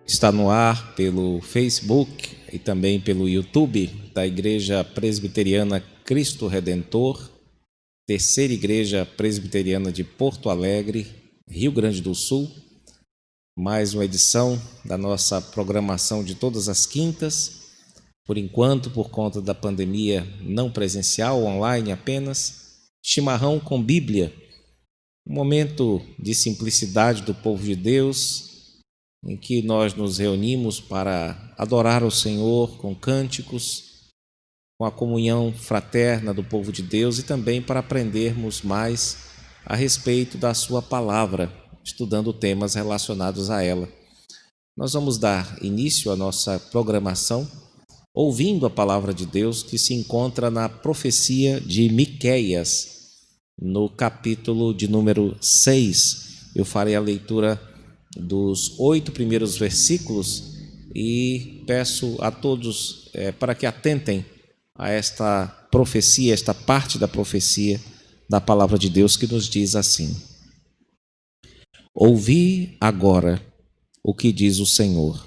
Está no ar pelo Facebook e também pelo YouTube da Igreja Presbiteriana Cristo Redentor, Terceira Igreja Presbiteriana de Porto Alegre, Rio Grande do Sul. Mais uma edição da nossa programação de todas as quintas, por enquanto, por conta da pandemia não presencial, online apenas, Chimarrão com Bíblia, um momento de simplicidade do povo de Deus, em que nós nos reunimos para adorar o Senhor com cânticos, com a comunhão fraterna do povo de Deus e também para aprendermos mais a respeito da sua palavra, estudando temas relacionados a ela. Nós vamos dar início à nossa programação ouvindo a palavra de Deus que se encontra na profecia de Miqueias, no capítulo de número 6. Eu farei a leitura dos 8 primeiros versículos e peço a todos para que atentem a esta profecia, esta parte da profecia da palavra de Deus que nos diz assim: Ouvi agora o que diz o Senhor.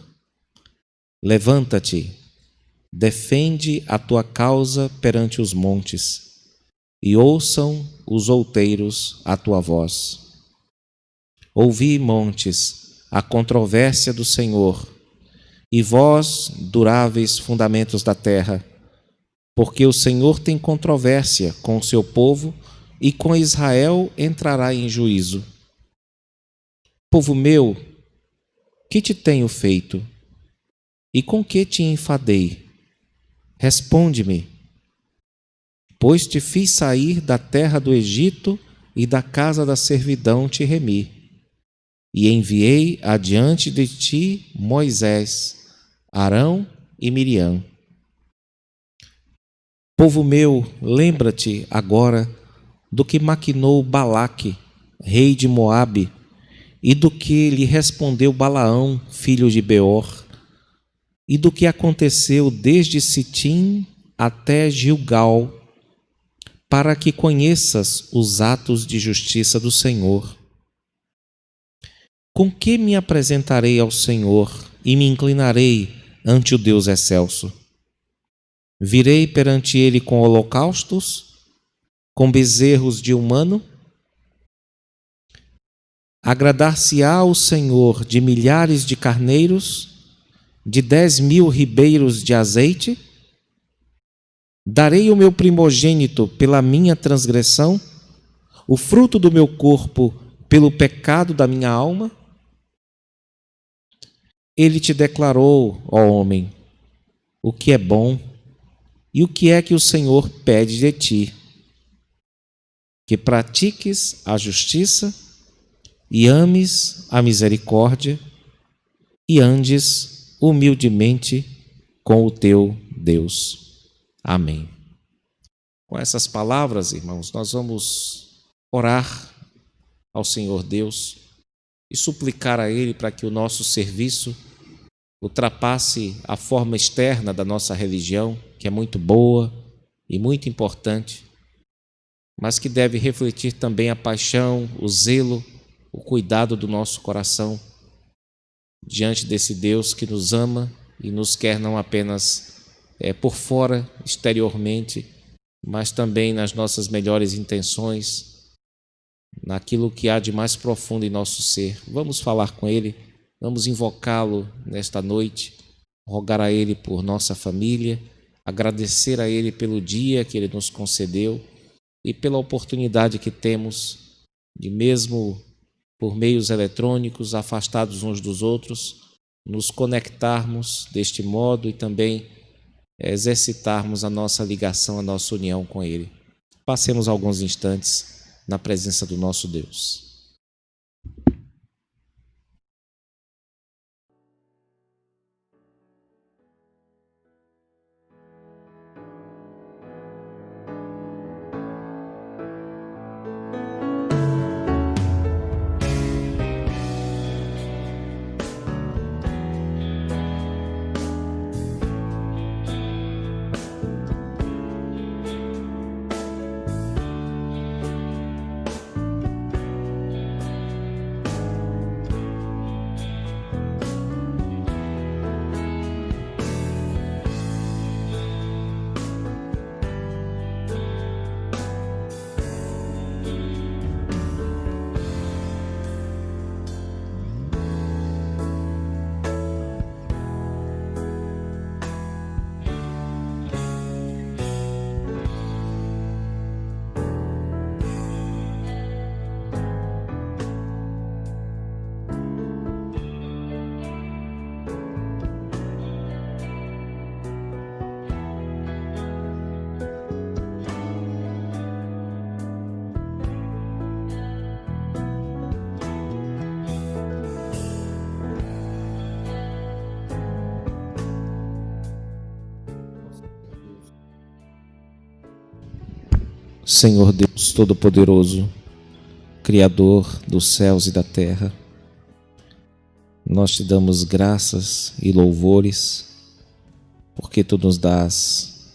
Levanta-te, defende a tua causa perante os montes, e ouçam os outeiros a tua voz. Ouvi, montes, a controvérsia do Senhor, e vós, duráveis fundamentos da terra, porque o Senhor tem controvérsia com o seu povo, e com Israel entrará em juízo. Povo meu, que te tenho feito? E com que te enfadei? Responde-me. Pois te fiz sair da terra do Egito, e da casa da servidão te remi. E enviei adiante de ti Moisés, Arão e Miriam. Povo meu, lembra-te agora do que maquinou Balaque, rei de Moabe, e do que lhe respondeu Balaão, filho de Beor, e do que aconteceu desde Sitim até Gilgal, para que conheças os atos de justiça do Senhor. Com que me apresentarei ao Senhor e me inclinarei ante o Deus excelso? Virei perante ele com holocaustos, com bezerros de um ano? Agradar-se-á o Senhor de milhares de carneiros, de 10.000 ribeiros de azeite? Darei o meu primogênito pela minha transgressão, o fruto do meu corpo pelo pecado da minha alma? Ele te declarou, ó homem, o que é bom e o que é que o Senhor pede de ti: que pratiques a justiça e ames a misericórdia e andes humildemente com o teu Deus. Amém. Com essas palavras, irmãos, nós vamos orar ao Senhor Deus e suplicar a Ele para que o nosso serviço ultrapasse a forma externa da nossa religião, que é muito boa e muito importante, mas que deve refletir também a paixão, o zelo, o cuidado do nosso coração diante desse Deus que nos ama e nos quer não apenas por fora, exteriormente, mas também nas nossas melhores intenções, naquilo que há de mais profundo em nosso ser. Vamos falar com Ele, vamos invocá-lo nesta noite, rogar a Ele por nossa família, agradecer a Ele pelo dia que Ele nos concedeu e pela oportunidade que temos de, mesmo por meios eletrônicos, afastados uns dos outros, nos conectarmos deste modo e também exercitarmos a nossa ligação, a nossa união com Ele. Passemos alguns instantes na presença do nosso Deus. Senhor Deus Todo-Poderoso, Criador dos céus e da terra, nós te damos graças e louvores, porque tu nos dás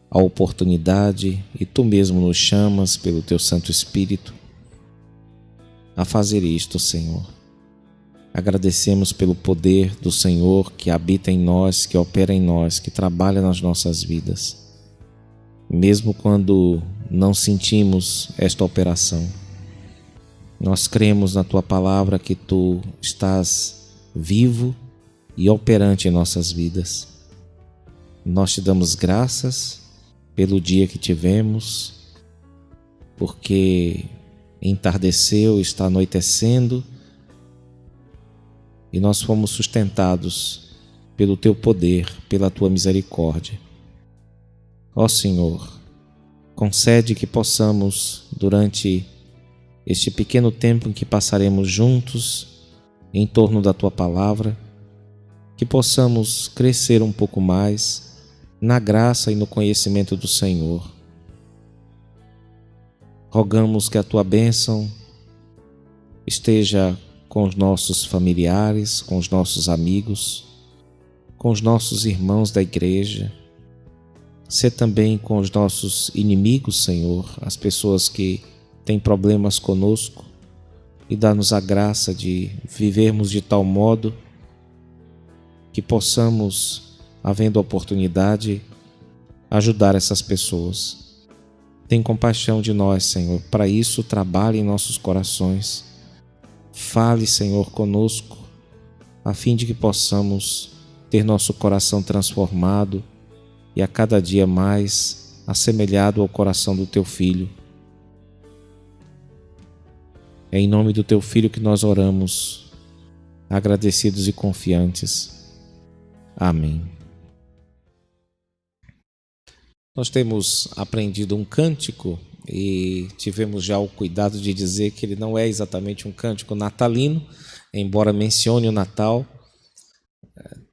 a oportunidade e tu mesmo nos chamas pelo teu Santo Espírito a fazer isto, Senhor. Agradecemos pelo poder do Senhor que habita em nós, que opera em nós, que trabalha nas nossas vidas. Mesmo quando não sentimos esta operação, nós cremos na Tua palavra que Tu estás vivo e operante em nossas vidas. Nós te damos graças pelo dia que tivemos, porque entardeceu, está anoitecendo e nós fomos sustentados pelo Teu poder, pela Tua misericórdia. Ó Senhor, concede que possamos, durante este pequeno tempo em que passaremos juntos em torno da Tua palavra, que possamos crescer um pouco mais na graça e no conhecimento do Senhor. Rogamos que a Tua bênção esteja com os nossos familiares, com os nossos amigos, com os nossos irmãos da igreja, ser também com os nossos inimigos, Senhor, as pessoas que têm problemas conosco, e dá-nos a graça de vivermos de tal modo que possamos, havendo oportunidade, ajudar essas pessoas. Tem compaixão de nós, Senhor. Para isso, trabalhe em nossos corações. Fale, Senhor, conosco, a fim de que possamos ter nosso coração transformado e a cada dia mais assemelhado ao coração do Teu Filho. É em nome do Teu Filho que nós oramos, agradecidos e confiantes. Amém. Nós temos aprendido um cântico e tivemos já o cuidado de dizer que ele não é exatamente um cântico natalino, embora mencione o Natal.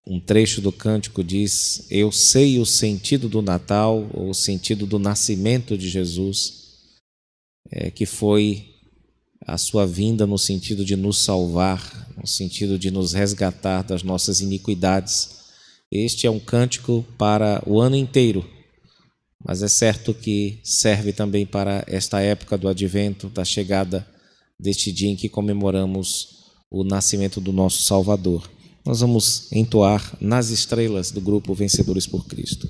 Um trecho do cântico diz: eu sei o sentido do Natal, ou o sentido do nascimento de Jesus, que foi a sua vinda no sentido de nos salvar, no sentido de nos resgatar das nossas iniquidades. Este é um cântico para o ano inteiro, mas é certo que serve também para esta época do Advento, da chegada deste dia em que comemoramos o nascimento do nosso Salvador. Nós vamos entoar Nas Estrelas, do grupo Vencedores por Cristo.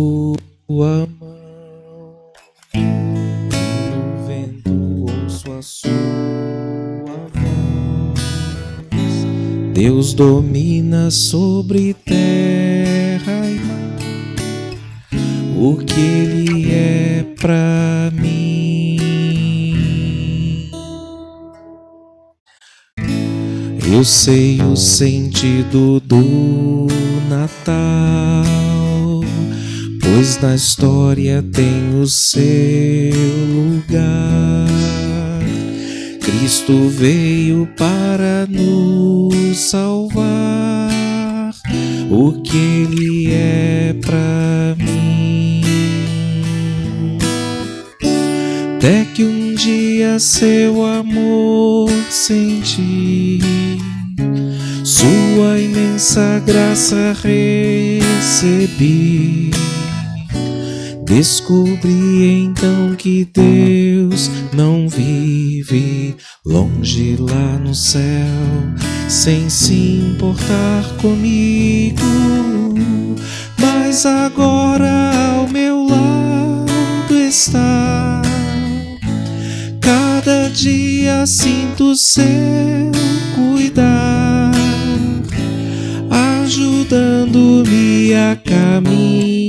sua mão, no vento ouço a sua voz. Deus domina sobre terra e mar. O que Ele é pra mim? Eu sei o sentido do Natal, pois na história tem o seu lugar. Cristo veio para nos salvar. O que Ele é pra mim? Até que um dia seu amor senti, sua imensa graça recebi. Descobri então que Deus não vive longe lá no céu, sem se importar comigo, mas agora ao meu lado está. Cada dia sinto seu cuidar, ajudando-me a caminhar.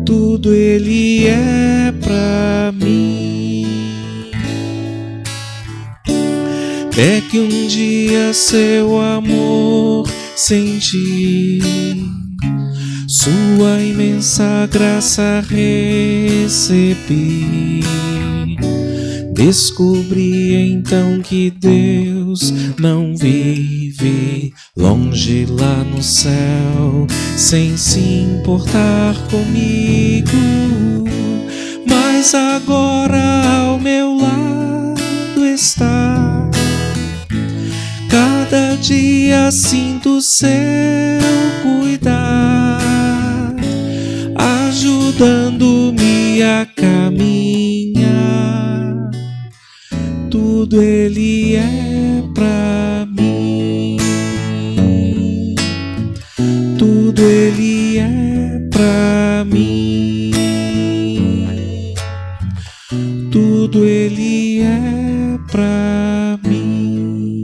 Tudo Ele é pra mim. Até que um dia seu amor senti, sua imensa graça recebi. Descobri então que Deus não vive longe lá no céu, sem se importar comigo, mas agora ao meu lado está. Cada dia sinto seu cuidar, ajudando-me a caminhar. Tudo Ele é pra mim. Tudo Ele é pra mim. Tudo Ele é pra mim.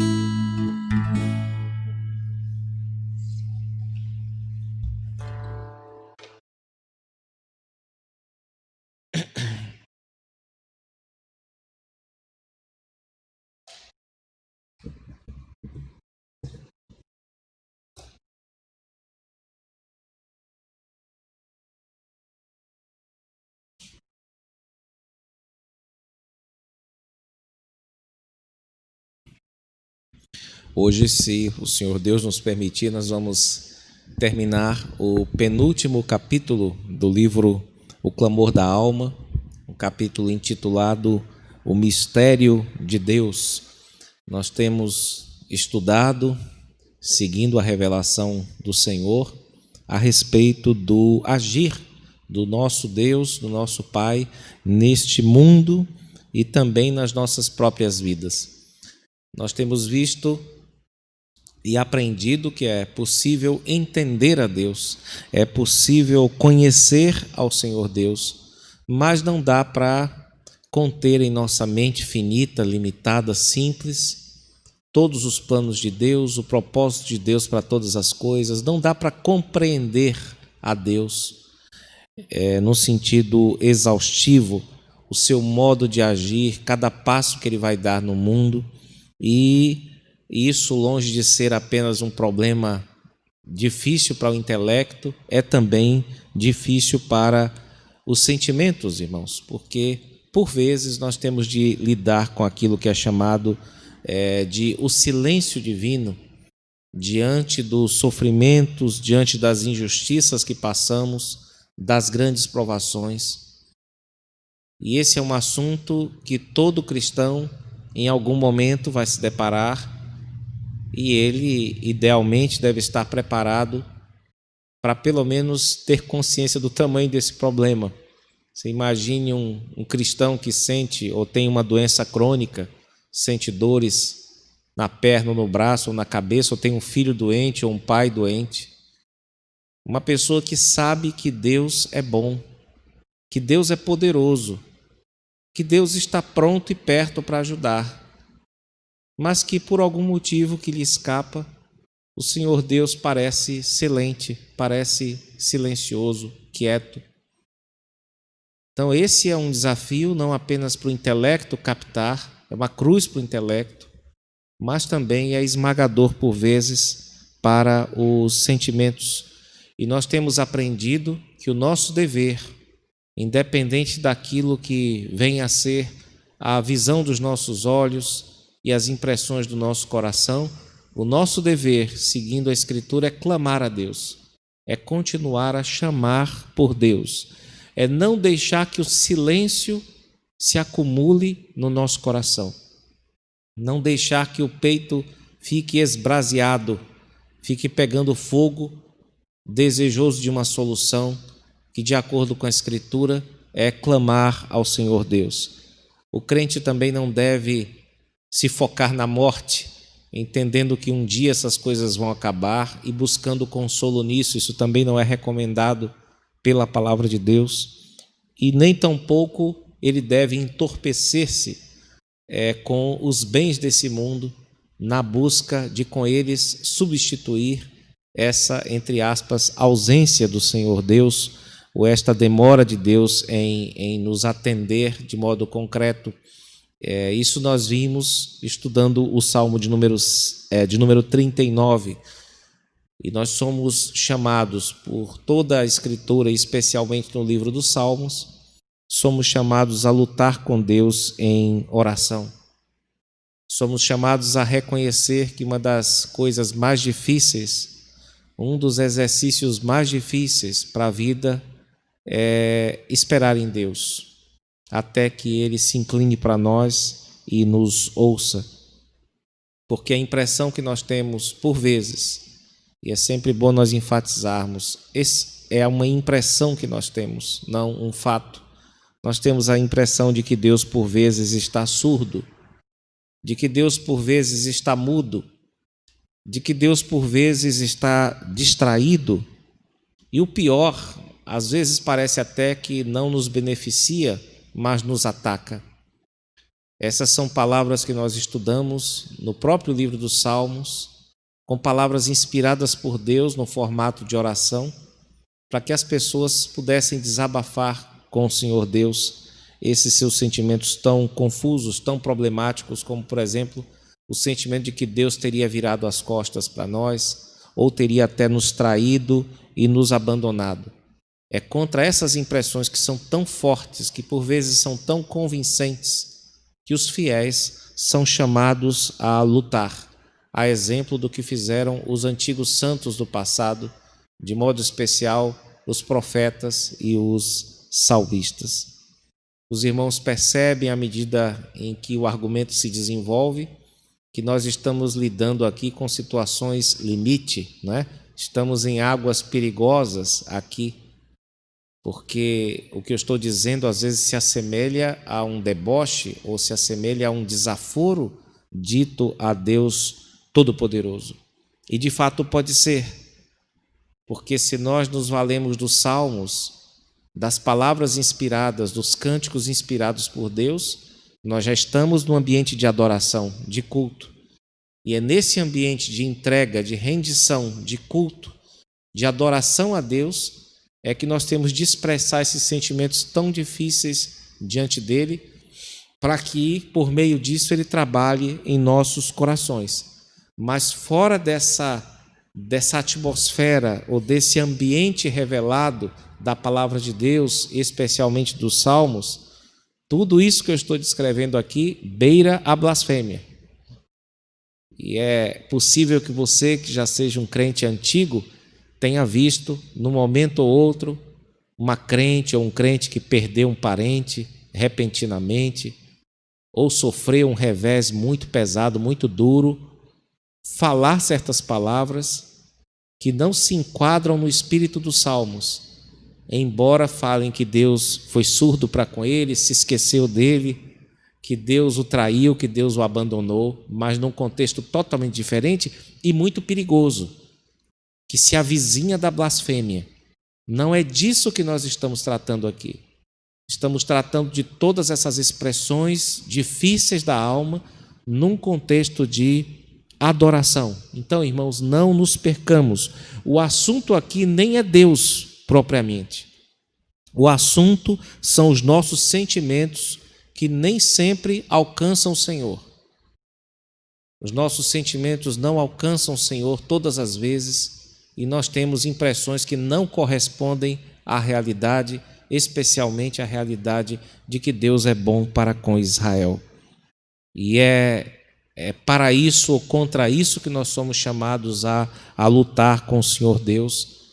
Hoje, se o Senhor Deus nos permitir, nós vamos terminar o penúltimo capítulo do livro O Clamor da Alma, um capítulo intitulado O Mistério de Deus. Nós temos estudado, seguindo a revelação do Senhor, a respeito do agir do nosso Deus, do nosso Pai, neste mundo e também nas nossas próprias vidas. Nós temos visto e aprendido que é possível entender a Deus, é possível conhecer ao Senhor Deus, mas não dá para conter em nossa mente finita, limitada, simples, todos os planos de Deus, o propósito de Deus para todas as coisas. Não dá para compreender a Deus no sentido exaustivo, o seu modo de agir, cada passo que Ele vai dar no mundo, e isso, longe de ser apenas um problema difícil para o intelecto, é também difícil para os sentimentos, irmãos, porque por vezes nós temos de lidar com aquilo que é chamado de o silêncio divino diante dos sofrimentos, diante das injustiças que passamos, das grandes provações. E esse é um assunto que todo cristão em algum momento vai se deparar, e ele idealmente deve estar preparado para pelo menos ter consciência do tamanho desse problema. Você imagine um cristão que sente ou tem uma doença crônica, sente dores na perna, ou no braço, ou na cabeça, ou tem um filho doente, ou um pai doente. Uma pessoa que sabe que Deus é bom, que Deus é poderoso, que Deus está pronto e perto para ajudar, mas que por algum motivo que lhe escapa, o Senhor Deus parece silente, parece silencioso, quieto. Então esse é um desafio não apenas para o intelecto captar, é uma cruz para o intelecto, mas também é esmagador por vezes para os sentimentos. E nós temos aprendido que o nosso dever, independente daquilo que venha a ser a visão dos nossos olhos e as impressões do nosso coração, o nosso dever, seguindo a Escritura, é clamar a Deus, é continuar a chamar por Deus, é não deixar que o silêncio se acumule no nosso coração, não deixar que o peito fique esbraseado, fique pegando fogo, desejoso de uma solução, que de acordo com a Escritura é clamar ao Senhor Deus. O crente também não deve se focar na morte, entendendo que um dia essas coisas vão acabar e buscando consolo nisso. Isso também não é recomendado pela palavra de Deus. E nem tampouco ele deve entorpecer-se com os bens desse mundo, na busca de com eles substituir essa, entre aspas, ausência do Senhor Deus, ou esta demora de Deus em nos atender de modo concreto. Isso nós vimos estudando o Salmo de número 39. E nós somos chamados por toda a Escritura, especialmente no livro dos Salmos, somos chamados a lutar com Deus em oração. Somos chamados a reconhecer que uma das coisas mais difíceis, um dos exercícios mais difíceis para a vida é esperar em Deus, até que Ele se incline para nós e nos ouça. Porque a impressão que nós temos, por vezes, e é sempre bom nós enfatizarmos, é uma impressão que nós temos, não um fato. Nós temos a impressão de que Deus, por vezes, está surdo, de que Deus, por vezes, está mudo, de que Deus, por vezes, está distraído. E o pior, às vezes parece até que não nos beneficia, mas nos ataca. Essas são palavras que nós estudamos no próprio livro dos Salmos, com palavras inspiradas por Deus no formato de oração, para que as pessoas pudessem desabafar com o Senhor Deus esses seus sentimentos tão confusos, tão problemáticos, como, por exemplo, o sentimento de que Deus teria virado as costas para nós, ou teria até nos traído e nos abandonado. É contra essas impressões que são tão fortes, que por vezes são tão convincentes, que os fiéis são chamados a lutar, a exemplo do que fizeram os antigos santos do passado, de modo especial os profetas e os salmistas. Os irmãos percebem, à medida em que o argumento se desenvolve, que nós estamos lidando aqui com situações limite, né? Estamos em águas perigosas aqui, porque o que eu estou dizendo às vezes se assemelha a um deboche ou se assemelha a um desaforo dito a Deus Todo-Poderoso. E de fato pode ser, porque se nós nos valemos dos salmos, das palavras inspiradas, dos cânticos inspirados por Deus, nós já estamos no ambiente de adoração, de culto. E é nesse ambiente de entrega, de rendição, de culto, de adoração a Deus, é que nós temos de expressar esses sentimentos tão difíceis diante dele, para que, por meio disso, ele trabalhe em nossos corações. Mas fora dessa atmosfera ou desse ambiente revelado da palavra de Deus, especialmente dos Salmos, tudo isso que eu estou descrevendo aqui beira a blasfêmia. E é possível que você, que já seja um crente antigo, tenha visto, num momento ou outro, uma crente ou um crente que perdeu um parente repentinamente, ou sofreu um revés muito pesado, muito duro, falar certas palavras que não se enquadram no espírito dos Salmos, embora falem que Deus foi surdo para com ele, se esqueceu dele, que Deus o traiu, que Deus o abandonou, mas num contexto totalmente diferente e muito perigoso, que se avizinha da blasfêmia. Não é disso que nós estamos tratando aqui. Estamos tratando de todas essas expressões difíceis da alma num contexto de adoração. Então, irmãos, não nos percamos. O assunto aqui nem é Deus propriamente. O assunto são os nossos sentimentos que nem sempre alcançam o Senhor. Os nossos sentimentos não alcançam o Senhor todas as vezes e nós temos impressões que não correspondem à realidade, especialmente à realidade de que Deus é bom para com Israel. E é para isso ou contra isso que nós somos chamados a lutar com o Senhor Deus,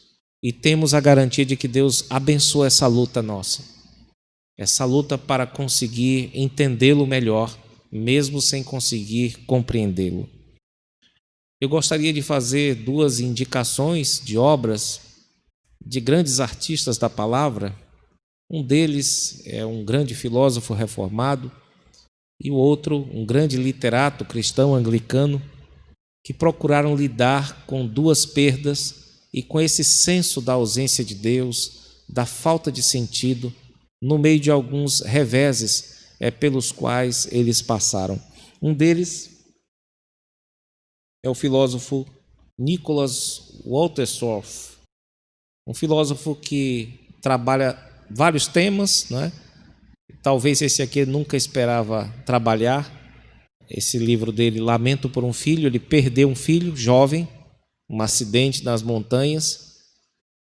e temos a garantia de que Deus abençoa essa luta nossa, essa luta para conseguir entendê-lo melhor, mesmo sem conseguir compreendê-lo. Eu gostaria de fazer 2 indicações de obras de grandes artistas da palavra. Um deles é um grande filósofo reformado e o outro um grande literato cristão anglicano, que procuraram lidar com 2 perdas e com esse senso da ausência de Deus, da falta de sentido, no meio de alguns reveses pelos quais eles passaram. Um deles é o filósofo Nicholas Wolterstorff, um filósofo que trabalha vários temas, né? Talvez esse aqui ele nunca esperava trabalhar. Esse livro dele, Lamento por um Filho, ele perdeu um filho jovem, um acidente nas montanhas,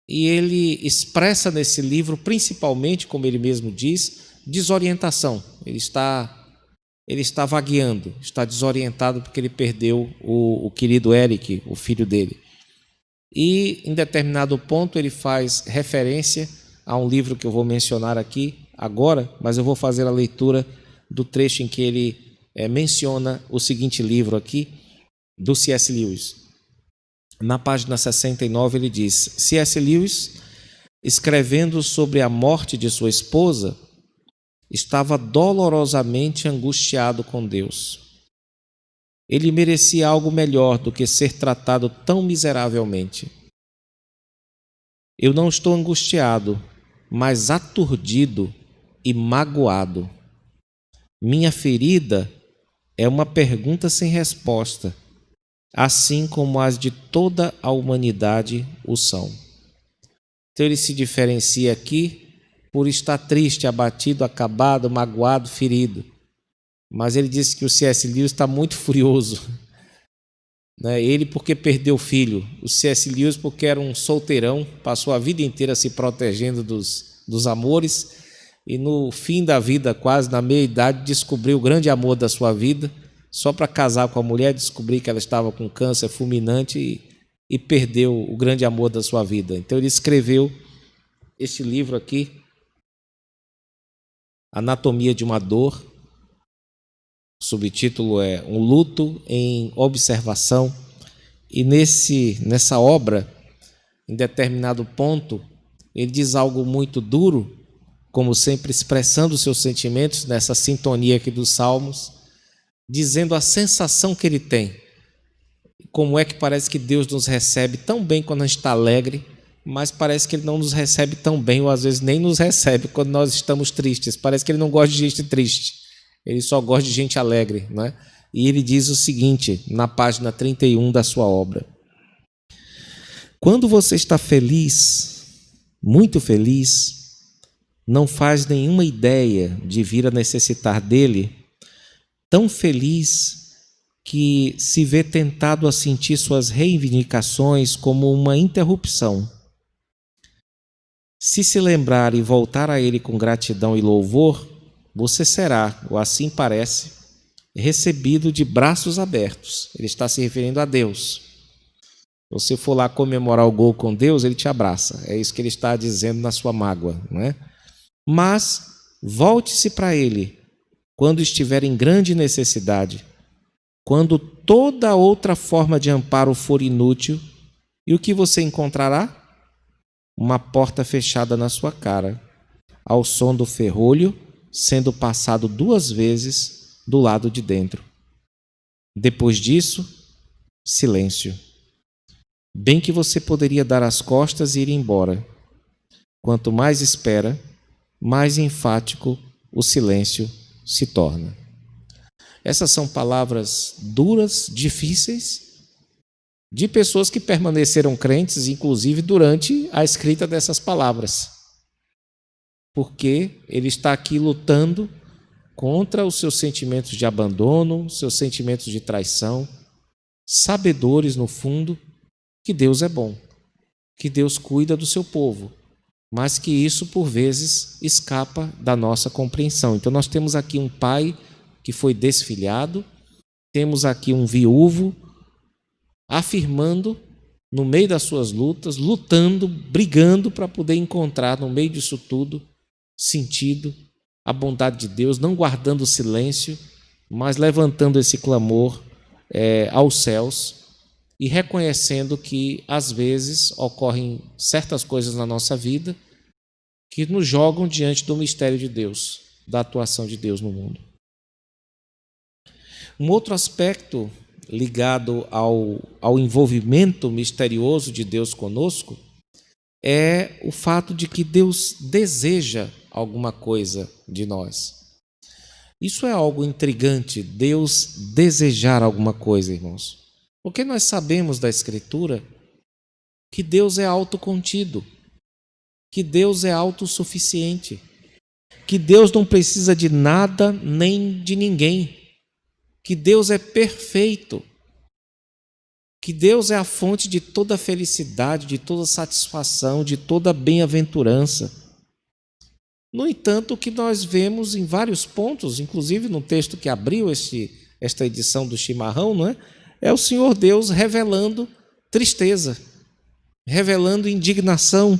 e ele expressa nesse livro, principalmente, como ele mesmo diz, desorientação. Ele está vagueando, está desorientado porque ele perdeu o querido Eric, o filho dele. E em determinado ponto ele faz referência a um livro que eu vou mencionar aqui agora, mas eu vou fazer a leitura do trecho em que ele menciona o seguinte livro aqui, do C.S. Lewis. Na página 69 ele diz: C.S. Lewis, escrevendo sobre a morte de sua esposa, estava dolorosamente angustiado com Deus. Ele merecia algo melhor do que ser tratado tão miseravelmente. Eu não estou angustiado, mas aturdido e magoado. Minha ferida é uma pergunta sem resposta, assim como as de toda a humanidade o são. Então ele se diferencia aqui por estar triste, abatido, acabado, magoado, ferido. Mas ele disse que o C.S. Lewis está muito furioso. Ele porque perdeu o filho, o C.S. Lewis porque era um solteirão, passou a vida inteira se protegendo dos amores e no fim da vida, quase na meia-idade, descobriu o grande amor da sua vida, só para casar com a mulher, descobrir que ela estava com câncer fulminante e perdeu o grande amor da sua vida. Então ele escreveu este livro aqui, Anatomia de uma Dor. O subtítulo é Um Luto em Observação, e nessa obra, em determinado ponto, ele diz algo muito duro, como sempre expressando seus sentimentos nessa sintonia aqui dos Salmos, dizendo a sensação que ele tem, como é que parece que Deus nos recebe tão bem quando a gente está alegre, mas parece que Ele não nos recebe tão bem, ou às vezes nem nos recebe quando nós estamos tristes. Parece que Ele não gosta de gente triste, Ele só gosta de gente alegre, não é? E ele diz o seguinte, na página 31 da sua obra: quando você está feliz, muito feliz, não faz nenhuma ideia de vir a necessitar dele, tão feliz que se vê tentado a sentir suas reivindicações como uma interrupção. Se lembrar e voltar a ele com gratidão e louvor, você será, ou assim parece, recebido de braços abertos. Ele está se referindo a Deus. Se você for lá comemorar o gol com Deus, Ele te abraça. É isso que Ele está dizendo na sua mágoa, não é? Mas volte-se para Ele quando estiver em grande necessidade, quando toda outra forma de amparo for inútil, e o que você encontrará? Uma porta fechada na sua cara, ao som do ferrolho sendo passado 2 vezes do lado de dentro. Depois disso, silêncio. bem que você poderia dar as costas e ir embora. Quanto mais espera, mais enfático o silêncio se torna. Essas são palavras duras, difíceis, de pessoas que permaneceram crentes, inclusive durante a escrita dessas palavras. Porque ele está aqui lutando contra os seus sentimentos de abandono, seus sentimentos de traição, sabedores, no fundo, que Deus é bom, que Deus cuida do seu povo, mas que isso, por vezes, escapa da nossa compreensão. Então, nós temos aqui um pai que foi desfilhado, temos aqui um viúvo afirmando, no meio das suas lutas, lutando, brigando para poder encontrar, no meio disso tudo, sentido, a bondade de Deus, não guardando o silêncio, mas levantando esse clamor aos céus e reconhecendo que, às vezes, ocorrem certas coisas na nossa vida que nos jogam diante do mistério de Deus, da atuação de Deus no mundo. Um outro aspecto ligado ao envolvimento misterioso de Deus conosco é o fato de que Deus deseja alguma coisa de nós. Isso é algo intrigante, Deus desejar alguma coisa, irmãos. Porque nós sabemos da Escritura que Deus é autocontido, que Deus é autossuficiente, que Deus não precisa de nada nem de ninguém, que Deus é perfeito, que Deus é a fonte de toda felicidade, de toda satisfação, de toda bem-aventurança. No entanto, o que nós vemos em vários pontos, inclusive no texto que abriu esta edição do Chimarrão, não é? É o Senhor Deus revelando tristeza, revelando indignação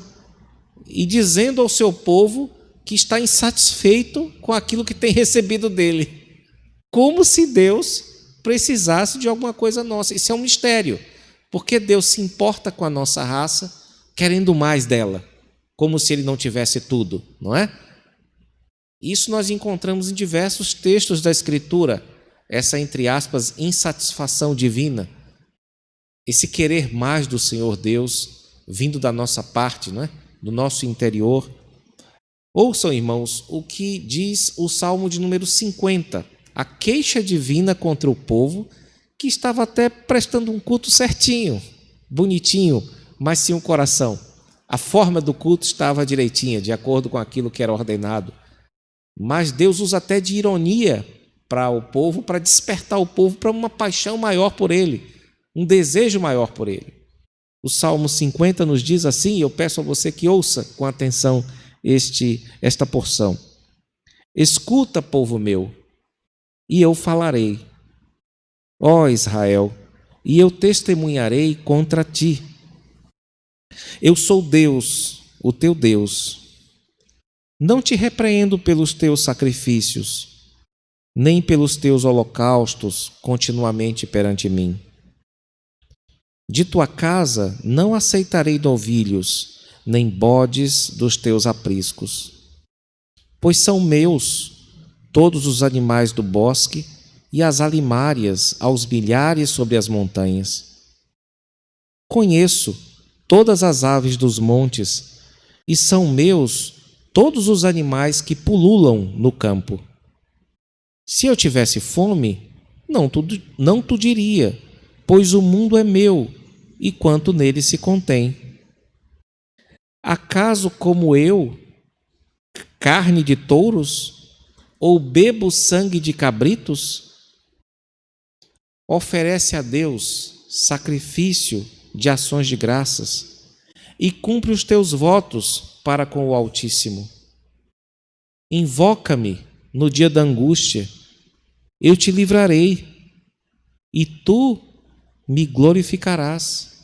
e dizendo ao seu povo que está insatisfeito com aquilo que tem recebido dele. Como se Deus precisasse de alguma coisa nossa. Isso é um mistério, porque Deus se importa com a nossa raça, querendo mais dela, como se Ele não tivesse tudo, não é? Isso nós encontramos em diversos textos da Escritura, essa, entre aspas, insatisfação divina, esse querer mais do Senhor Deus, vindo da nossa parte, não é? Do nosso interior. Ouçam, irmãos, o que diz o Salmo de número 50, a queixa divina contra o povo, que estava até prestando um culto certinho, bonitinho, mas sem um coração. A forma do culto estava direitinha, de acordo com aquilo que era ordenado. Mas Deus usa até de ironia para o povo, para despertar o povo para uma paixão maior por Ele, um desejo maior por Ele. O Salmo 50 nos diz assim, e eu peço a você que ouça com atenção esta porção. Escuta, povo meu, e eu falarei, ó Israel, e eu testemunharei contra ti. Eu sou Deus, o teu Deus. Não te repreendo pelos teus sacrifícios, nem pelos teus holocaustos continuamente perante mim. De tua casa não aceitarei novilhos, nem bodes dos teus apriscos, pois são meus todos os animais do bosque e as alimárias aos milhares sobre as montanhas. Conheço todas as aves dos montes, e são meus todos os animais que pululam no campo. Se eu tivesse fome, não tu diria, pois o mundo é meu, e quanto nele se contém. Acaso como eu, carne de touros, ou bebo sangue de cabritos? Oferece a Deus sacrifício de ações de graças e cumpre os teus votos para com o Altíssimo. Invoca-me no dia da angústia, eu te livrarei e tu me glorificarás.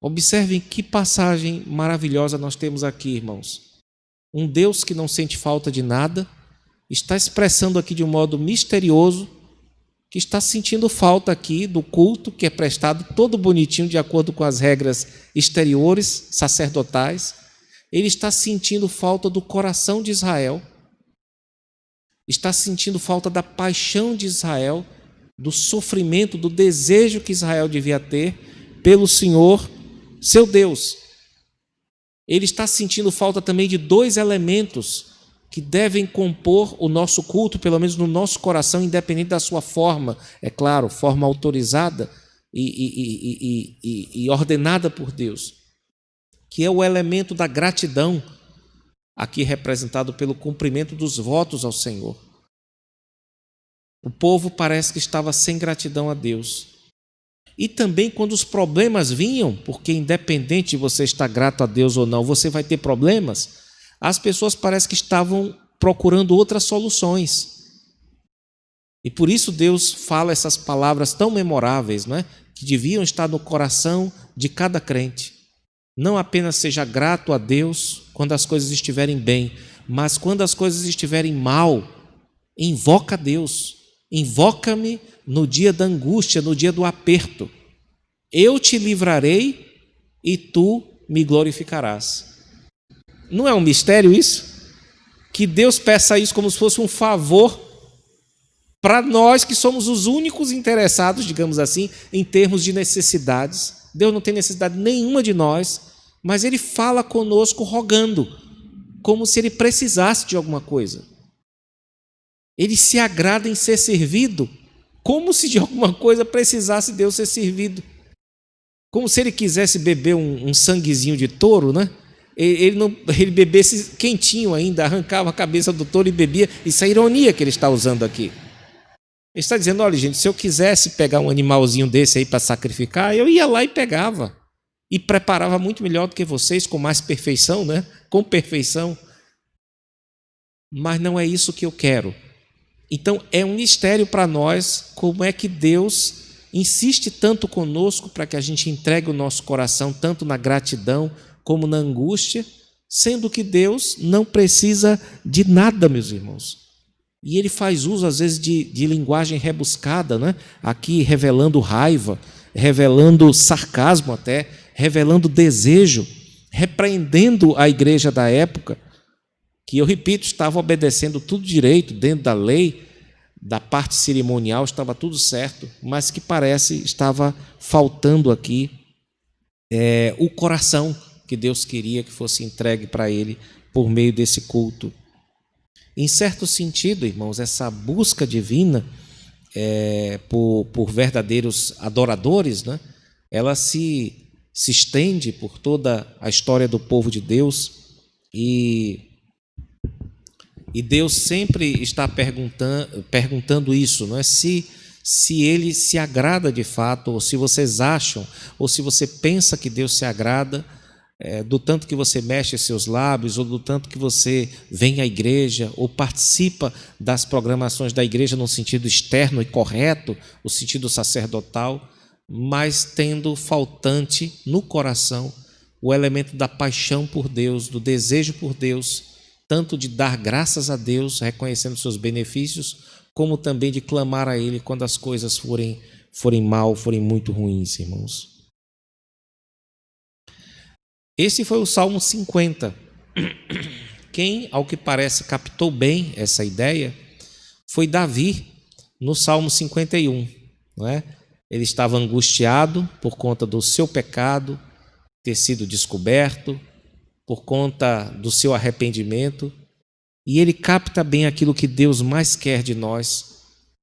Observem que passagem maravilhosa nós temos aqui, irmãos. Um Deus que não sente falta de nada, está expressando aqui de um modo misterioso que está sentindo falta aqui do culto que é prestado todo bonitinho de acordo com as regras exteriores, sacerdotais. Ele está sentindo falta do coração de Israel, está sentindo falta da paixão de Israel, do sofrimento, do desejo que Israel devia ter, pelo Senhor, seu Deus. Ele está sentindo falta também de dois elementos que devem compor o nosso culto, pelo menos no nosso coração, independente da sua forma, é claro, forma autorizada e ordenada por Deus, que é o elemento da gratidão, aqui representado pelo cumprimento dos votos ao Senhor. O povo parece que estava sem gratidão a Deus. E também quando os problemas vinham, porque independente de você estar grato a Deus ou não, você vai ter problemas, as pessoas parecem que estavam procurando outras soluções. E por isso Deus fala essas palavras tão memoráveis, não é? Que deviam estar no coração de cada crente. Não apenas seja grato a Deus quando as coisas estiverem bem, mas quando as coisas estiverem mal, invoca a Deus. Invoca-me no dia da angústia, no dia do aperto. Eu te livrarei e tu me glorificarás. Não é um mistério isso? Que Deus peça isso como se fosse um favor para nós que somos os únicos interessados, digamos assim, em termos de necessidades. Deus não tem necessidade nenhuma de nós, mas Ele fala conosco rogando, como se Ele precisasse de alguma coisa. Ele se agrada em ser servido, como se de alguma coisa precisasse Deus ser servido. Como se Ele quisesse beber um sanguezinho de touro, né? Ele bebesse quentinho ainda, arrancava a cabeça do touro e bebia. Isso é a ironia que ele está usando aqui. Ele está dizendo, olha gente, se eu quisesse pegar um animalzinho desse aí para sacrificar, eu ia lá e pegava. E preparava muito melhor do que vocês, com mais perfeição, né? Com perfeição. Mas não é isso que eu quero. Então é um mistério para nós como é que Deus insiste tanto conosco para que a gente entregue o nosso coração tanto na gratidão como na angústia, sendo que Deus não precisa de nada, meus irmãos. E Ele faz uso às vezes de linguagem rebuscada, né? Aqui revelando raiva, revelando sarcasmo até, revelando desejo, repreendendo a igreja da época, que eu repito, estava obedecendo tudo direito, dentro da lei, da parte cerimonial, estava tudo certo, mas que parece estava faltando aqui o coração que Deus queria que fosse entregue para Ele por meio desse culto. Em certo sentido, irmãos, essa busca divina por verdadeiros adoradores, né, ela se estende por toda a história do povo de Deus e Deus sempre está perguntando isso, não é? Se Ele se agrada de fato, ou se vocês acham, ou se você pensa que Deus se agrada do tanto que você mexe seus lábios, ou do tanto que você vem à igreja, ou participa das programações da igreja no sentido externo e correto, o sentido sacerdotal, mas tendo faltante no coração o elemento da paixão por Deus, do desejo por Deus, tanto de dar graças a Deus, reconhecendo seus benefícios, como também de clamar a Ele quando as coisas forem mal, forem muito ruins, irmãos. Esse foi o Salmo 50. Quem, ao que parece, captou bem essa ideia foi Davi, no Salmo 51. Não é? Ele estava angustiado por conta do seu pecado ter sido descoberto, por conta do seu arrependimento, e ele capta bem aquilo que Deus mais quer de nós,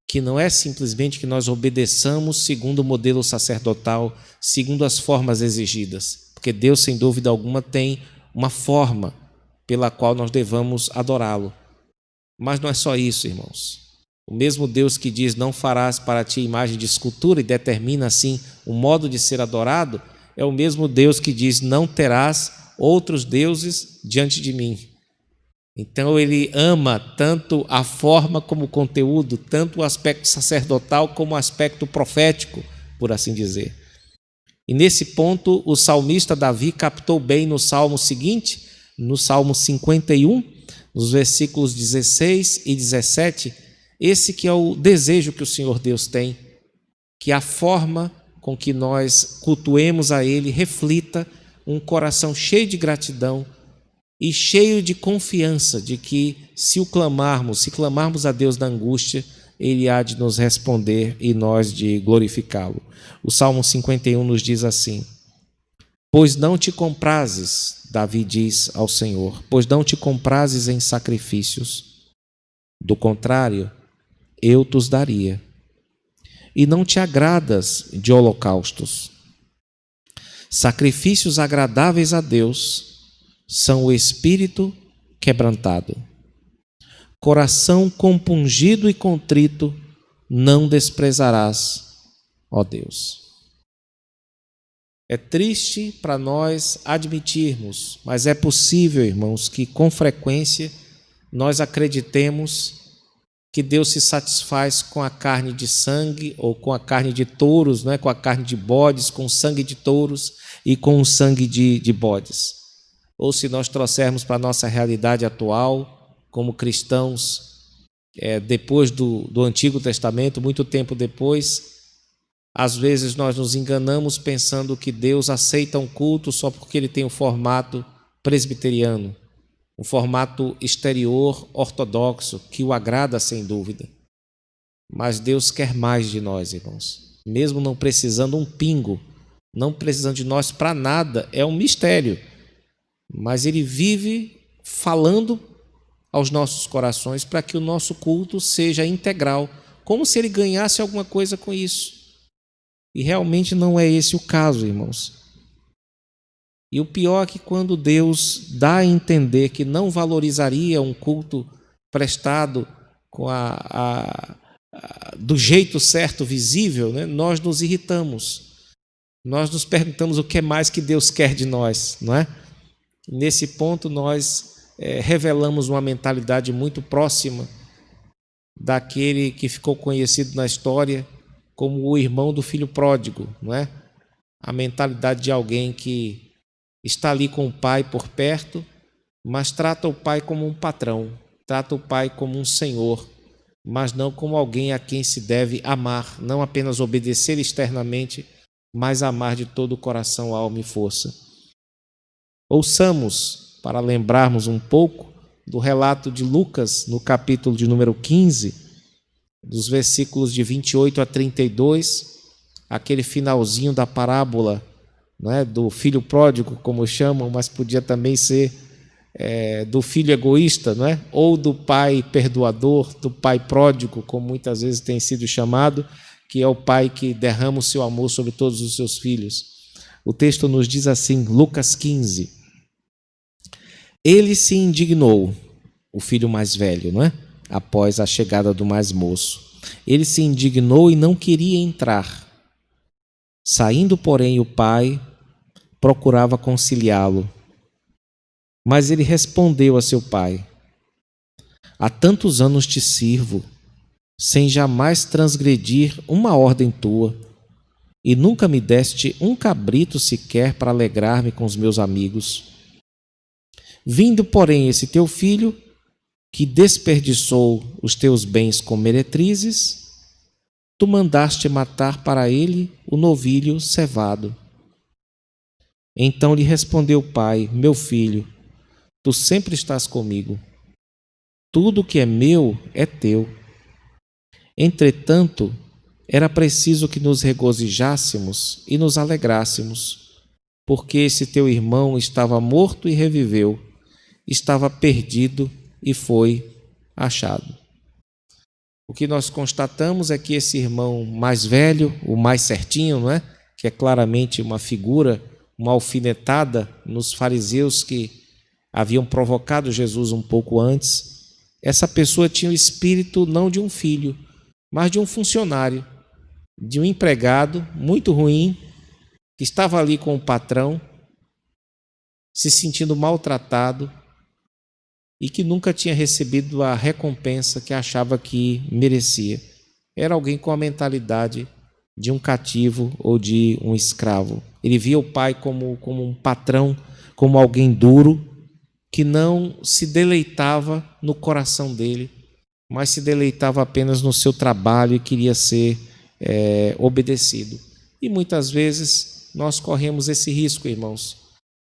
que não é simplesmente que nós obedeçamos segundo o modelo sacerdotal, segundo as formas exigidas, porque Deus, sem dúvida alguma, tem uma forma pela qual nós devamos adorá-lo. Mas não é só isso, irmãos. O mesmo Deus que diz, não farás para ti imagem de escultura, e determina assim o modo de ser adorado, é o mesmo Deus que diz, não terás outros deuses diante de mim. Então Ele ama tanto a forma como o conteúdo, tanto o aspecto sacerdotal como o aspecto profético, por assim dizer. E nesse ponto o salmista Davi captou bem no salmo seguinte, no Salmo 51, nos versículos 16 e 17, esse que é o desejo que o Senhor Deus tem, que a forma com que nós cultuemos a Ele reflita um coração cheio de gratidão e cheio de confiança de que se clamarmos a Deus na angústia, Ele há de nos responder e nós de glorificá-lo. O Salmo 51 nos diz assim: pois não te comprases, Davi diz ao Senhor, pois não te comprases em sacrifícios, do contrário, eu te os daria. E não te agradas de holocaustos. Sacrifícios agradáveis a Deus são o espírito quebrantado. Coração compungido e contrito não desprezarás, ó Deus. É triste para nós admitirmos, mas é possível, irmãos, que com frequência nós acreditemos que Deus se satisfaz com a carne de sangue ou com a carne de touros, não é? Com a carne de bodes, com o sangue de touros e com o sangue de bodes. Ou se nós trouxermos para a nossa realidade atual, como cristãos, depois do Antigo Testamento, muito tempo depois, às vezes nós nos enganamos pensando que Deus aceita um culto só porque ele tem o formato presbiteriano, um formato exterior ortodoxo, que o agrada sem dúvida. Mas Deus quer mais de nós, irmãos. Mesmo não precisando um pingo, não precisando de nós para nada, é um mistério. Mas Ele vive falando aos nossos corações para que o nosso culto seja integral, como se Ele ganhasse alguma coisa com isso. E realmente não é esse o caso, irmãos. E o pior é que quando Deus dá a entender que não valorizaria um culto prestado com do jeito certo, visível, né, nós nos irritamos. Nós nos perguntamos o que mais que Deus quer de nós, não é? Nesse ponto nós revelamos uma mentalidade muito próxima daquele que ficou conhecido na história como o irmão do filho pródigo, não é? A mentalidade de alguém que está ali com o pai por perto, mas trata o pai como um patrão, trata o pai como um senhor, mas não como alguém a quem se deve amar, não apenas obedecer externamente, mas amar de todo o coração, alma e força. Ouçamos, para lembrarmos um pouco, do relato de Lucas, no capítulo de número 15, dos versículos de 28 a 32, aquele finalzinho da parábola, não é, do filho pródigo, como chamam, mas podia também ser do filho egoísta, não é? Ou do pai perdoador, do pai pródigo, como muitas vezes tem sido chamado, que é o pai que derrama o seu amor sobre todos os seus filhos. O texto nos diz assim, Lucas 15: ele se indignou, o filho mais velho, não é? Após a chegada do mais moço. Ele se indignou e não queria entrar. Saindo, porém, o pai procurava conciliá-lo. Mas ele respondeu a seu pai: há tantos anos te sirvo, sem jamais transgredir uma ordem tua, e nunca me deste um cabrito sequer para alegrar-me com os meus amigos. Vindo, porém, esse teu filho, que desperdiçou os teus bens com meretrizes, tu mandaste matar para ele o novilho cevado. Então lhe respondeu o pai: meu filho, tu sempre estás comigo. Tudo que é meu é teu. Entretanto, era preciso que nos regozijássemos e nos alegrássemos, porque esse teu irmão estava morto e reviveu, estava perdido e foi achado. O que nós constatamos é que esse irmão mais velho, o mais certinho, não é? Que é claramente uma figura, uma alfinetada nos fariseus que haviam provocado Jesus um pouco antes, essa pessoa tinha o espírito não de um filho, mas de um funcionário, de um empregado muito ruim, que estava ali com o patrão, se sentindo maltratado e que nunca tinha recebido a recompensa que achava que merecia. Era alguém com a mentalidade de um cativo ou de um escravo. Ele via o pai como um patrão, como alguém duro, que não se deleitava no coração dele, mas se deleitava apenas no seu trabalho e queria ser obedecido. E muitas vezes nós corremos esse risco, irmãos,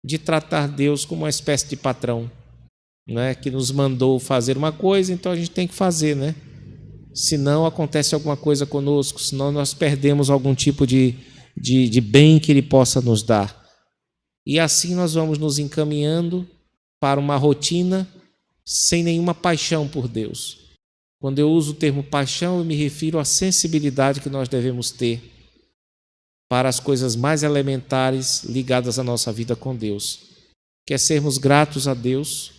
de tratar Deus como uma espécie de patrão, né, que nos mandou fazer uma coisa, então a gente tem que fazer, né? senão acontece alguma coisa conosco, senão nós perdemos algum tipo de bem que Ele possa nos dar. E assim nós vamos nos encaminhando para uma rotina sem nenhuma paixão por Deus. Quando eu uso o termo paixão, eu me refiro à sensibilidade que nós devemos ter para as coisas mais elementares ligadas à nossa vida com Deus. Quer sermos gratos a Deus,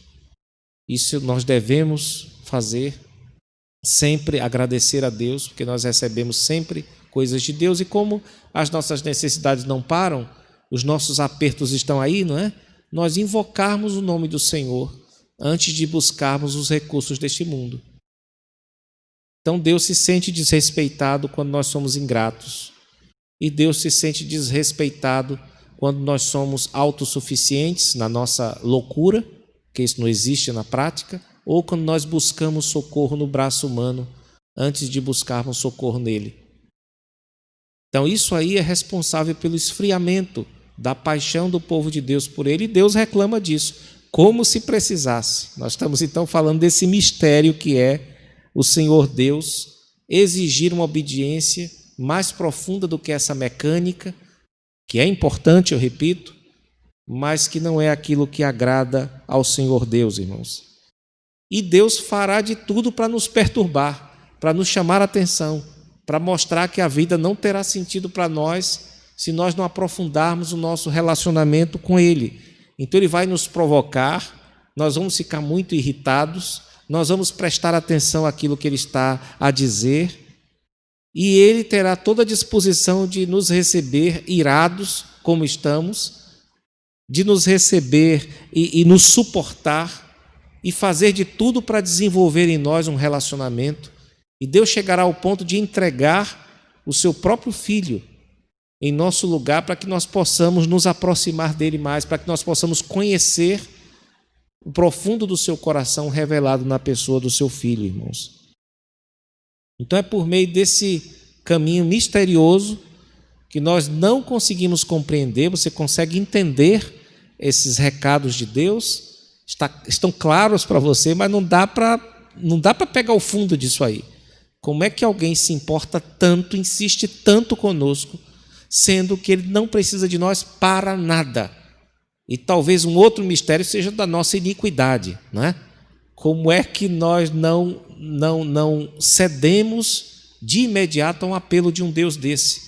isso nós devemos fazer, sempre agradecer a Deus, porque nós recebemos sempre coisas de Deus, e como as nossas necessidades não param, os nossos apertos estão aí, não é? Nós invocarmos o nome do Senhor antes de buscarmos os recursos deste mundo. Então Deus se sente desrespeitado quando nós somos ingratos. E Deus se sente desrespeitado quando nós somos autossuficientes na nossa loucura, que isso não existe na prática, ou quando nós buscamos socorro no braço humano antes de buscarmos socorro nele. Então isso aí é responsável pelo esfriamento da paixão do povo de Deus por ele, e Deus reclama disso, como se precisasse. Nós estamos então falando desse mistério que é o Senhor Deus exigir uma obediência mais profunda do que essa mecânica, que é importante, eu repito, mas que não é aquilo que agrada ao Senhor Deus, irmãos. E Deus fará de tudo para nos perturbar, para nos chamar a atenção, para mostrar que a vida não terá sentido para nós se nós não aprofundarmos o nosso relacionamento com Ele. Então Ele vai nos provocar, nós vamos ficar muito irritados, nós vamos prestar atenção àquilo que Ele está a dizer, e Ele terá toda a disposição de nos receber irados, como estamos, de nos receber e nos suportar, e fazer de tudo para desenvolver em nós um relacionamento. E Deus chegará ao ponto de entregar o seu próprio Filho em nosso lugar, para que nós possamos nos aproximar dele mais, para que nós possamos conhecer o profundo do seu coração revelado na pessoa do seu Filho, irmãos. Então é por meio desse caminho misterioso que nós não conseguimos compreender. Você consegue entender esses recados de Deus? Estão claros para você, mas não dá para pegar o fundo disso aí. Como é que alguém se importa tanto, insiste tanto conosco, sendo que Ele não precisa de nós para nada? E talvez um outro mistério seja da nossa iniquidade, não é? Como é que nós não cedemos de imediato a um apelo de um Deus desse?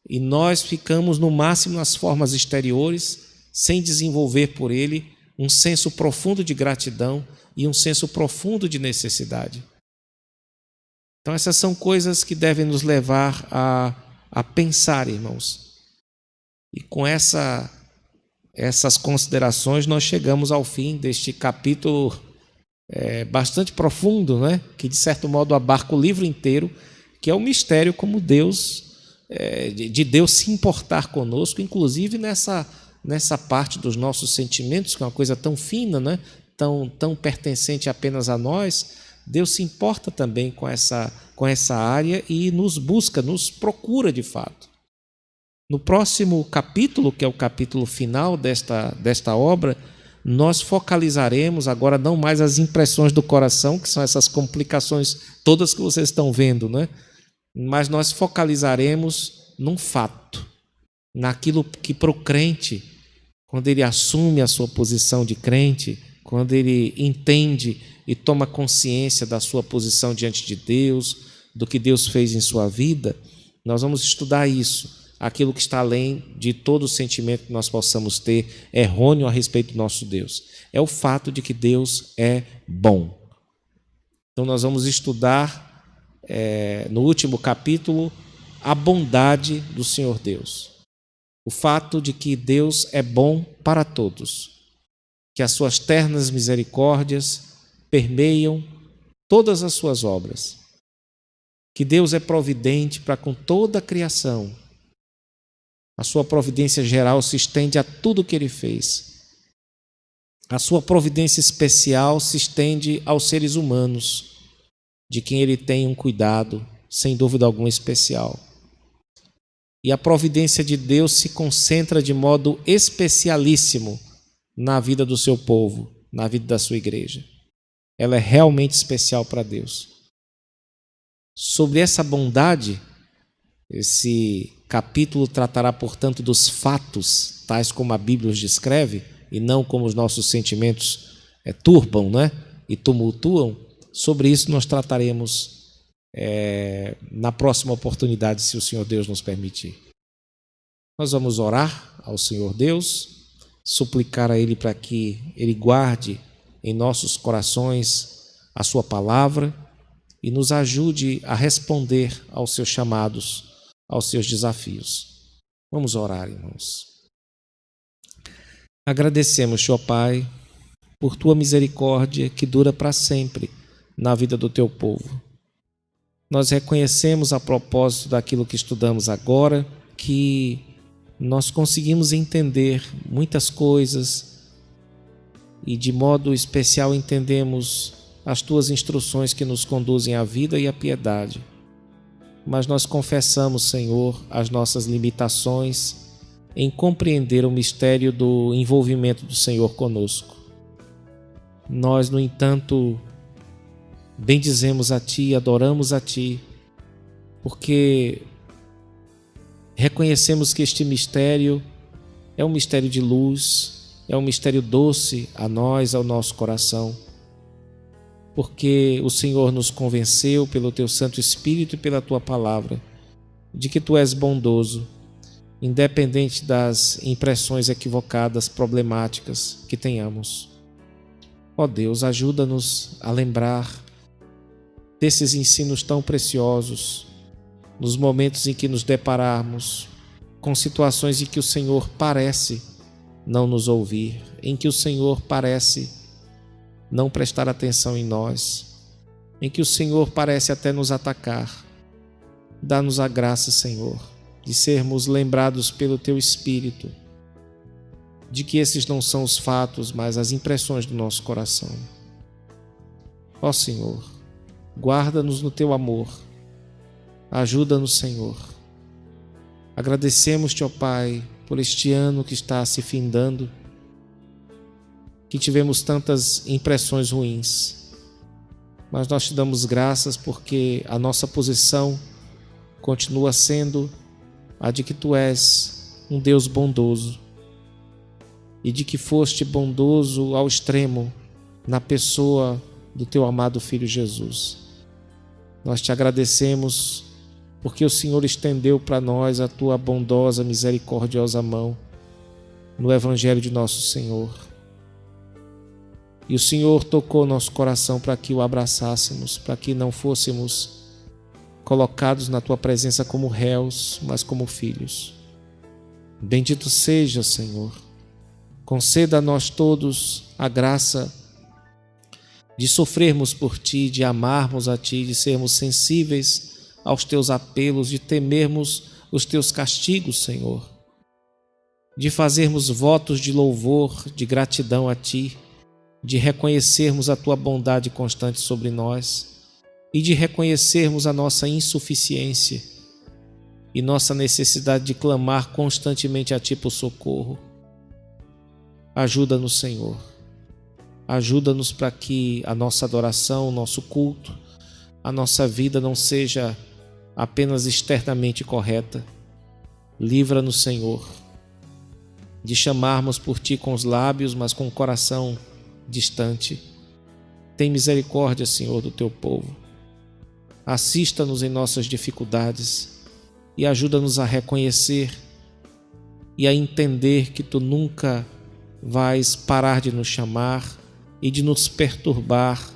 E nós ficamos no máximo nas formas exteriores, sem desenvolver por Ele um senso profundo de gratidão e um senso profundo de necessidade. Então essas são coisas que devem nos levar a pensar, irmãos. E com essas considerações nós chegamos ao fim deste capítulo bastante profundo, né? Que de certo modo abarca o livro inteiro, que é o mistério como Deus, de Deus se importar conosco, inclusive nessa parte dos nossos sentimentos, que é uma coisa tão fina, né? tão pertencente apenas a nós. Deus se importa também com essa área e nos busca, nos procura de fato. No próximo capítulo, que é o capítulo final desta obra, nós focalizaremos agora não mais as impressões do coração, que são essas complicações todas que vocês estão vendo, né? Mas nós focalizaremos num fato, naquilo que para o crente, quando ele assume a sua posição de crente, quando ele entende e toma consciência da sua posição diante de Deus, do que Deus fez em sua vida, nós vamos estudar isso, aquilo que está além de todo o sentimento que nós possamos ter errôneo a respeito do nosso Deus. É o fato de que Deus é bom. Então nós vamos estudar, no último capítulo, a bondade do Senhor Deus. O fato de que Deus é bom para todos, que as suas ternas misericórdias permeiam todas as suas obras, que Deus é providente para com toda a criação. A sua providência geral se estende a tudo o que Ele fez. A sua providência especial se estende aos seres humanos, de quem Ele tem um cuidado, sem dúvida alguma, especial. E a providência de Deus se concentra de modo especialíssimo na vida do seu povo, na vida da sua igreja. Ela é realmente especial para Deus. Sobre essa bondade, esse capítulo tratará, portanto, dos fatos, tais como a Bíblia os descreve, e não como os nossos sentimentos turbam, né? E tumultuam. Sobre isso nós trataremos na próxima oportunidade, se o Senhor Deus nos permitir. Nós vamos orar ao Senhor Deus, suplicar a Ele para que Ele guarde em nossos corações a sua palavra e nos ajude a responder aos seus chamados, aos seus desafios. Vamos orar, irmãos. Agradecemos, ó Pai, por tua misericórdia que dura para sempre na vida do teu povo. Nós reconhecemos, a propósito daquilo que estudamos agora, que nós conseguimos entender muitas coisas e de modo especial entendemos as tuas instruções que nos conduzem à vida e à piedade. Mas nós confessamos, Senhor, as nossas limitações em compreender o mistério do envolvimento do Senhor conosco. Nós, no entanto, bendizemos a Ti, adoramos a Ti, porque reconhecemos que este mistério é um mistério de luz, é um mistério doce a nós, ao nosso coração, porque o Senhor nos convenceu pelo Teu Santo Espírito e pela Tua Palavra de que Tu és bondoso, independente das impressões equivocadas, problemáticas que tenhamos. Ó Deus, ajuda-nos a lembrar desses ensinos tão preciosos nos momentos em que nos depararmos com situações em que o Senhor parece não nos ouvir, em que o Senhor parece não prestar atenção em nós, em que o Senhor parece até nos atacar. Dá-nos a graça, Senhor, de sermos lembrados pelo Teu Espírito, de que esses não são os fatos, mas as impressões do nosso coração. Ó Senhor, guarda-nos no Teu amor, ajuda-nos, Senhor. Agradecemos-Te, ó Pai, por este ano que está se findando, que tivemos tantas impressões ruins, mas nós Te damos graças porque a nossa posição continua sendo a de que Tu és um Deus bondoso e de que foste bondoso ao extremo na pessoa do Teu amado Filho Jesus. Nós Te agradecemos porque o Senhor estendeu para nós a Tua bondosa, misericordiosa mão no Evangelho de nosso Senhor. E o Senhor tocou nosso coração para que o abraçássemos, para que não fôssemos colocados na Tua presença como réus, mas como filhos. Bendito seja, Senhor. Conceda a nós todos a graça de sofrermos por Ti, de amarmos a Ti, de sermos sensíveis aos Teus apelos, de temermos os Teus castigos, Senhor, de fazermos votos de louvor, de gratidão a Ti, de reconhecermos a Tua bondade constante sobre nós e de reconhecermos a nossa insuficiência e nossa necessidade de clamar constantemente a Ti por socorro. Ajuda-nos, Senhor. Ajuda-nos para que a nossa adoração, o nosso culto, a nossa vida não seja apenas externamente correta. Livra-nos, Senhor, de chamarmos por Ti com os lábios, mas com o coração distante. Tem misericórdia, Senhor, do Teu povo. Assista-nos em nossas dificuldades e ajuda-nos a reconhecer e a entender que Tu nunca vais parar de nos chamar e de nos perturbar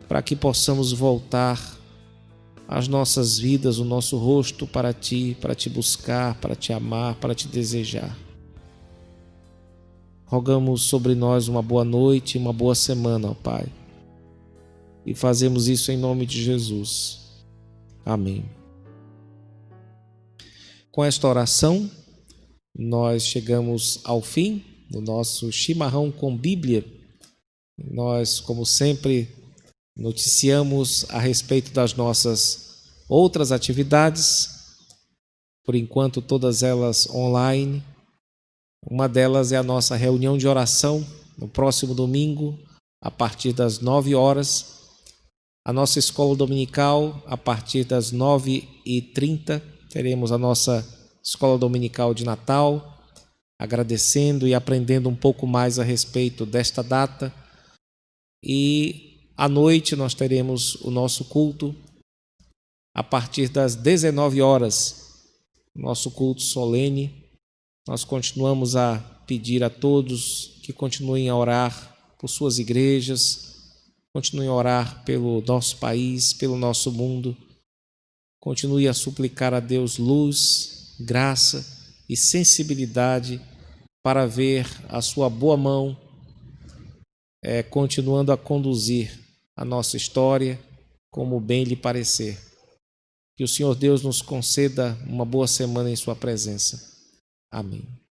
para que possamos voltar as nossas vidas, o nosso rosto para Ti, para Te buscar, para Te amar, para Te desejar. Rogamos sobre nós uma boa noite e uma boa semana, ó Pai. E fazemos isso em nome de Jesus. Amém. Com esta oração, nós chegamos ao fim do nosso chimarrão com Bíblia. Nós, como sempre, noticiamos a respeito das nossas outras atividades, por enquanto todas elas online. Uma delas é a nossa reunião de oração no próximo domingo, a partir das 9 horas. A nossa escola dominical, a partir das 9h30, teremos a nossa escola dominical de Natal, agradecendo e aprendendo um pouco mais a respeito desta data. E à noite nós teremos o nosso culto, a partir das 19 horas, nosso culto solene. Nós continuamos a pedir a todos que continuem a orar por suas igrejas, continue a orar pelo nosso país, pelo nosso mundo. Continue a suplicar a Deus luz, graça e sensibilidade para ver a sua boa mão continuando a conduzir a nossa história como bem lhe parecer. Que o Senhor Deus nos conceda uma boa semana em sua presença. Amém.